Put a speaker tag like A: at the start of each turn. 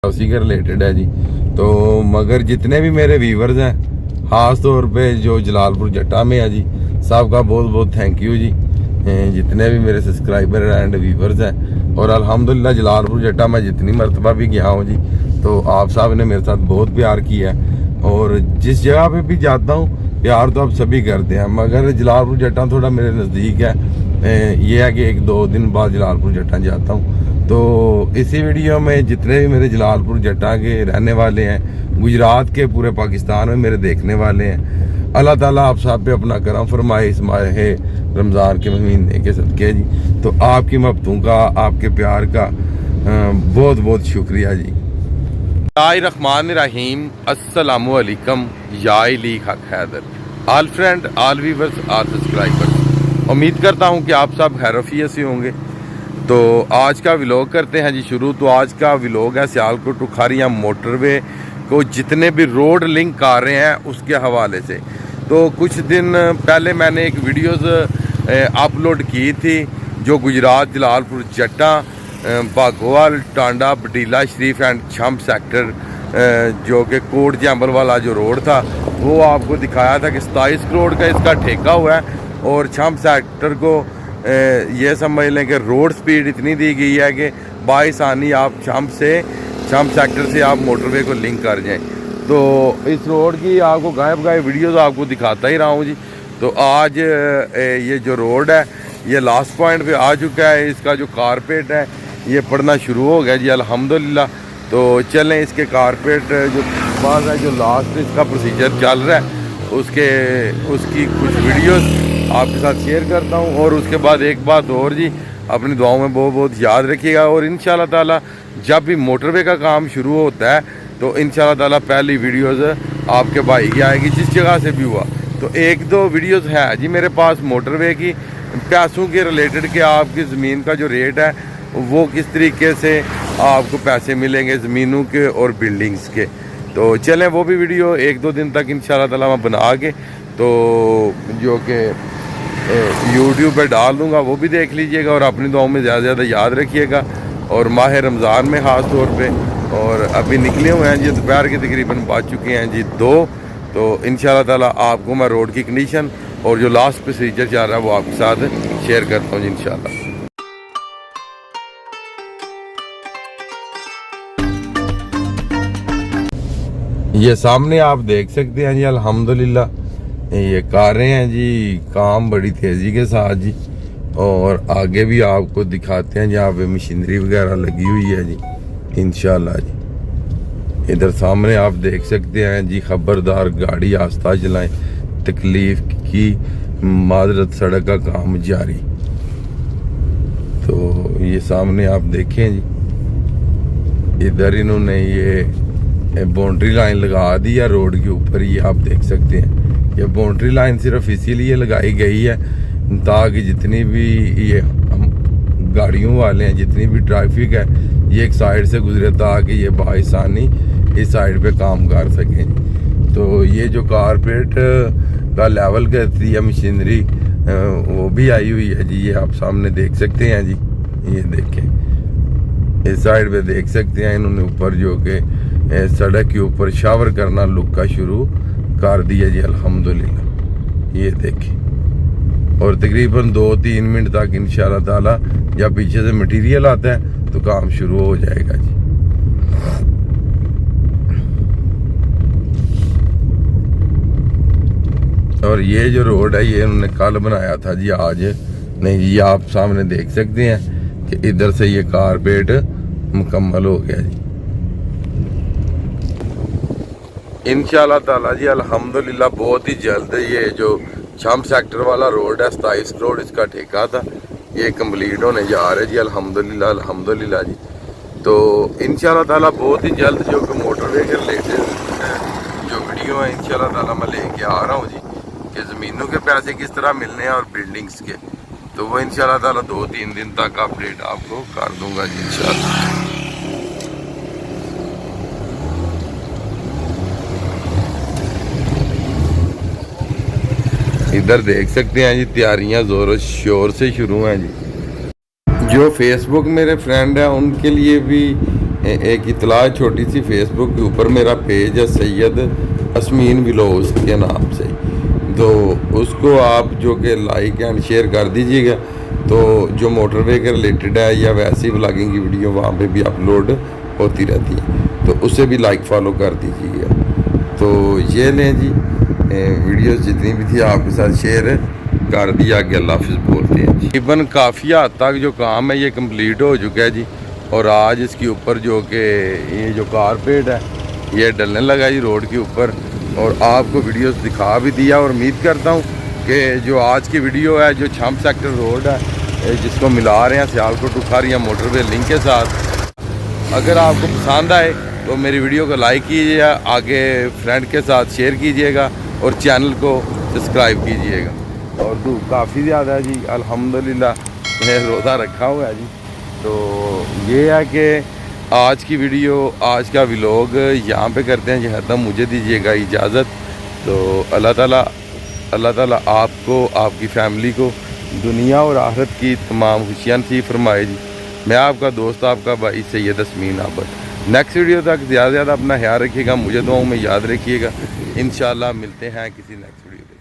A: उसी के रिलेटेड है जी। तो मगर जितने भी मेरे व्यूवर्स हैं, ख़ास तौर पे जो जलालपुर जट्टा में है जी, साहब का बहुत बहुत थैंक यू जी। जितने भी मेरे सब्सक्राइबर एंड व्यूवर्स हैं, और अल्हम्दुलिल्लाह जलालपुर जट्टा में जितनी मरतबा भी गया हूँ जी, तो आप साहब ने मेरे साथ बहुत प्यार किया है। और जिस जगह पे भी जाता हूँ प्यार तो आप सभी करते हैं, मगर जलालपुर जट्टा थोड़ा मेरे नज़दीक है। ये है कि 1-2 दिन बाद जलालपुर जट्टा जाता हूँ। तो इसी वीडियो में जितने भी मेरे जलालपुर जट्टा के रहने वाले हैं, गुजरात के, पूरे पाकिस्तान में मेरे देखने वाले हैं, अल्लाह ताला आप सब पे अपना करम फरमाए इस माह रमज़ान के महीने के सदके जी। तो आपकी महबतों का, आपके प्यार का बहुत बहुत शुक्रिया जी। रहीम अस्सलामु अलैकुम या लीक हक Haider, all friend, all viewers, all subscribers. उम्मीद करता हूँ कि आप सब खैरियत से होंगे। तो आज का व्लॉग करते हैं जी शुरू। तो आज का व्लॉग है सियालकोट टू खारियां मोटरवे को जितने भी रोड लिंक आ रहे हैं उसके हवाले से। तो कुछ दिन पहले मैंने एक वीडियोस अपलोड की थी जो गुजरात जलालपुर जट्टा, भागोवाल, टांडा, बटीला शरीफ एंड छम्ब सेक्टर, जो कि कोट जैम्बल वाला जो रोड था, वो आपको दिखाया था कि 27 करोड़ का इसका ठेका हुआ है। और छम्ब सेक्टर को ये समझ लें कि रोड स्पीड इतनी दी गई है कि बाईसानी आप छम्ब सेक्टर से आप मोटरवे को लिंक कर जाएं। तो इस रोड की आपको गायब वीडियोस आपको दिखाता ही रहा हूँ जी। तो आज ये जो रोड है ये लास्ट पॉइंट पे आ चुका है। इसका जो कारपेट है ये पड़ना शुरू हो गया जी अल्हम्दुलिल्लाह। तो चलें इसके कारपेट जो पास है, जो लास्ट इसका प्रोसीजर चल रहा है, उसकी कुछ वीडियोस आपके साथ शेयर करता हूँ। और उसके बाद एक बात और जी, अपनी दुआओं में बहुत बहुत याद रखिएगा। और इंशाल्लाह ताला जब भी मोटरवे का काम शुरू होता है तो इंशाल्लाह ताला पहली वीडियोस आपके भाई की आएगी, जिस जगह से भी हुआ। तो 1-2 वीडियोस है जी मेरे पास मोटरवे की, पैसों के रिलेटेड कि आपकी ज़मीन का जो रेट है वो किस तरीके से आपको पैसे मिलेंगे ज़मीनों के और बिल्डिंग्स के। तो चलें वो भी वीडियो 1-2 दिन तक इंशाल्लाह ताला मैं बना के तो जो कि यूट्यूब पे डाल दूँगा, वो भी देख लीजिएगा। और अपनी दुआओं में ज़्यादा से ज़्यादा याद रखिएगा। और माह रमज़ान में ख़ास तौर पे, और अभी निकले हुए हैं जी, दोपहर के तकरीबन बज चुके हैं जी 2। तो इंशाल्लाह ताला आपको मैं रोड की कंडीशन और जो लास्ट प्रोसीजर चल रहा है वो आपके साथ शेयर करता हूँ जी इंशाल्लाह। ये सामने आप देख सकते हैं जी अल्हम्दुलिल्लाह ये कारें हैं जी, काम बड़ी तेज़ी के साथ जी। और आगे भी आपको दिखाते हैं जहाँ पे मशीनरी वगैरह लगी हुई है जी इंशाल्लाह जी। इधर सामने आप देख सकते हैं जी, खबरदार गाड़ी आस्ता चलाएं, तकलीफ की माजरत, सड़क का काम जारी। तो ये सामने आप देखें जी, इधर इन्होंने ये बाउंड्री लाइन लगा दी है रोड के ऊपर। ये आप देख सकते हैं ये बाउंड्री लाइन सिर्फ इसीलिए लगाई गई है ताकि जितनी भी ये गाड़ियों वाले हैं, जितनी भी ट्रैफिक है, ये एक साइड से गुजरे ताकि ये बाईसानी इस साइड पे काम कर सकें। तो ये जो कारपेट का लेवल करती है मशीनरी वो भी आई हुई है जी, ये आप सामने देख सकते हैं जी। ये देखें इस साइड पे देख सकते हैं इन्होंने ऊपर जो कि सड़क के ऊपर शावर करना लुक का शुरू कर दिया जी अल्हम्दुलिल्लाह। ये देखें, और तकरीबन 2-3 मिनट तक इंशाल्लाह ताला जब पीछे से मटेरियल आता है तो काम शुरू हो जाएगा जी। और ये जो रोड है ये उन्होंने कल बनाया था जी, आज नहीं जी। आप सामने देख सकते हैं कि इधर से ये कारपेट मुकम्मल हो गया जी इंशाल्लाह ताला जी अल्हम्दुलिल्लाह। बहुत ही जल्द ये जो छम्ब सेक्टर वाला रोड है, 27 करोड़ इसका ठेका था, ये कंप्लीट होने जा रहा है जी अल्हम्दुलिल्लाह अल्हम्दुलिल्लाह जी। तो इंशाल्लाह ताला बहुत ही जल्द जो कि मोटरवे के रिलेटेड जो वीडियो है इंशाल्लाह ताला मैं लेके आ रहा हूँ जी, कि ज़मीनों के पैसे किस तरह मिलने हैं और बिल्डिंग्स के। तो वो इंशाल्लाह ताला 2-3 दिन तक अपडेट आपको कर दूंगा जी इंशाल्लाह। इधर देख सकते हैं जी तैयारियां जोरों शोर से शुरू हैं जी। जो फेसबुक मेरे फ्रेंड हैं उनके लिए भी एक इतला छोटी सी फेसबुक के ऊपर मेरा पेज है सैयद असमीन व्लॉग्स के नाम से, तो उसको आप जो कि लाइक एंड शेयर कर दीजिएगा। तो जो मोटरवे के रिलेटेड है या वैसी व्लॉगिंग की वीडियो वहाँ पे भी अपलोड होती रहती है, तो उसे भी लाइक फॉलो कर दीजिएगा। तो ये लें जी, वीडियोस जितनी भी थी आपके साथ शेयर कर दिया कि अल्लाह हाफिज़ बोलते हैं। तकरीबन काफ़ी हद तक जो काम है ये कंप्लीट हो चुका है जी, और आज इसके ऊपर जो कि ये जो कारपेट है ये डलने लगा जी रोड के ऊपर, और आपको वीडियोस दिखा भी दिया। और उम्मीद करता हूँ कि जो आज की वीडियो है जो छम सेक्टर रोड है जिसको मिला रहे हैं सियालकोट उखारिया मोटरवे लिंक के साथ, अगर आपको पसंद आए तो मेरी वीडियो को लाइक कीजिएगा, आगे फ्रेंड के साथ शेयर कीजिएगा और चैनल को सब्सक्राइब कीजिएगा। और धूप काफ़ी ज़्यादा है जी, अल्हम्दुलिल्लाह रोज़ा रखा हुआ है जी। तो ये है कि आज की वीडियो, आज का व्लॉग यहाँ पे करते हैं जी ख़त्म। मुझे दीजिएगा इजाज़त। तो अल्लाह ताला आपको, आपकी फ़ैमिली को दुनिया और आखिरत की तमाम खुशियाँ नसीब फरमाए जी। मैं आपका दोस्त, आपका भाई सैयद असमीन आबद। नेक्स्ट वीडियो तक ज़्यादा से ज़्यादा अपना ख्याल रखिएगा, मुझे दुआओं में याद रखिएगा। इंशाल्लाह मिलते हैं किसी नेक्स्ट वीडियो में।